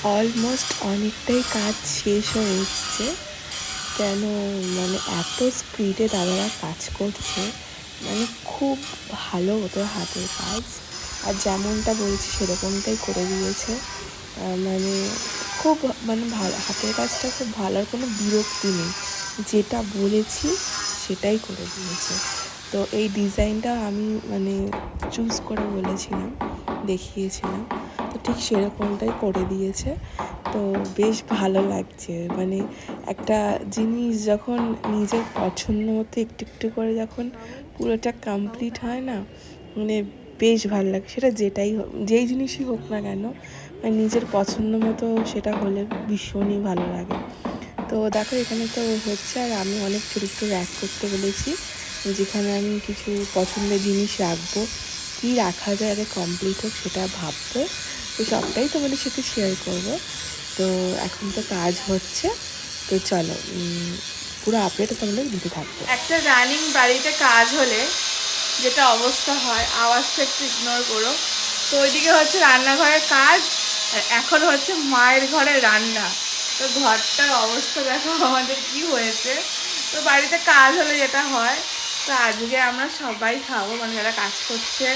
Almost অনেকটাই কাজ শেষ হয়ে এসছে। কেন মানে এত স্পিডে দাদারা কাজ করছে, মানে খুব ভালো ওদের হাতের কাজ। আর যেমনটা বলছি সেরকমটাই করে দিয়েছে। মানে খুব মানে ভালো হাতের কাজটা, খুব ভালো, আর কোনো বিরক্তি নেই। যেটা বলেছি সেটাই করে দিয়েছে। তো এই ডিজাইনটা আমি মানে চুজ করে বলেছিলাম, দেখিয়েছিলাম, তো ঠিক সেরকমটাই করে দিয়েছে। তো বেশ ভালো লাগছে। মানে একটা জিনিস যখন নিজের পছন্দ মতো একটু একটু করে যখন পুরোটা কমপ্লিট হয় না, মানে বেশ ভালো লাগে। সেটা যেই জিনিসই হোক না কেন, মানে নিজের পছন্দ মতো সেটা হলে ভীষণই ভালো লাগে। তো দেখো এখানে তো হচ্ছে, আর আমি অনেক ছোটো ছোটো র্যাক করতে বলেছি, যেখানে আমি কিছু পছন্দের জিনিস রাখবো। কী রাখা যায় আগে কমপ্লিট হোক সেটা ভাববো। তো সবটাই তোমাদের সাথে শেয়ার করবো। তো এখন তো কাজ হচ্ছে, তো চলো পুরো আপডেট তোমাদের দিতে থাকবো। একটা রানিং বাড়িতে কাজ হলে যেটা অবস্থা হয়, আওয়াজটা একটু ইগনোর করো। তো ওইদিকে হচ্ছে রান্নাঘরের কাজ, আর এখন হচ্ছে মায়ের ঘরে রান্না। তো ঘরটার অবস্থা দেখো আমাদের কি হয়েছে। তো বাড়িতে কাজ হলে যেটা হয়, তো আজকে আমরা সবাই খাবো, মানে যারা কাজ করছে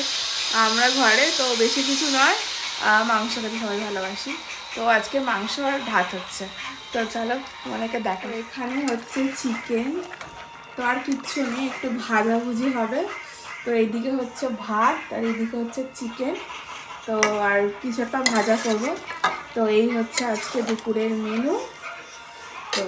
আমরা ঘরে, তো বেশি কিছু নয়, মাংস খেতে সবাই ভালোবাসি। তো আজকে মাংস আর ভাত হচ্ছে। তো চলো অনেকে দেখো, এখানে হচ্ছে চিকেন, তো আর কিচ্ছু নেই, একটু ভাজাভুজি হবে। তো এইদিকে হচ্ছে ভাত, আর এইদিকে হচ্ছে চিকেন, তো আর কিছু একটা ভাজা করবো। তো এই হচ্ছে আজকে দুপুরের মেনু। তো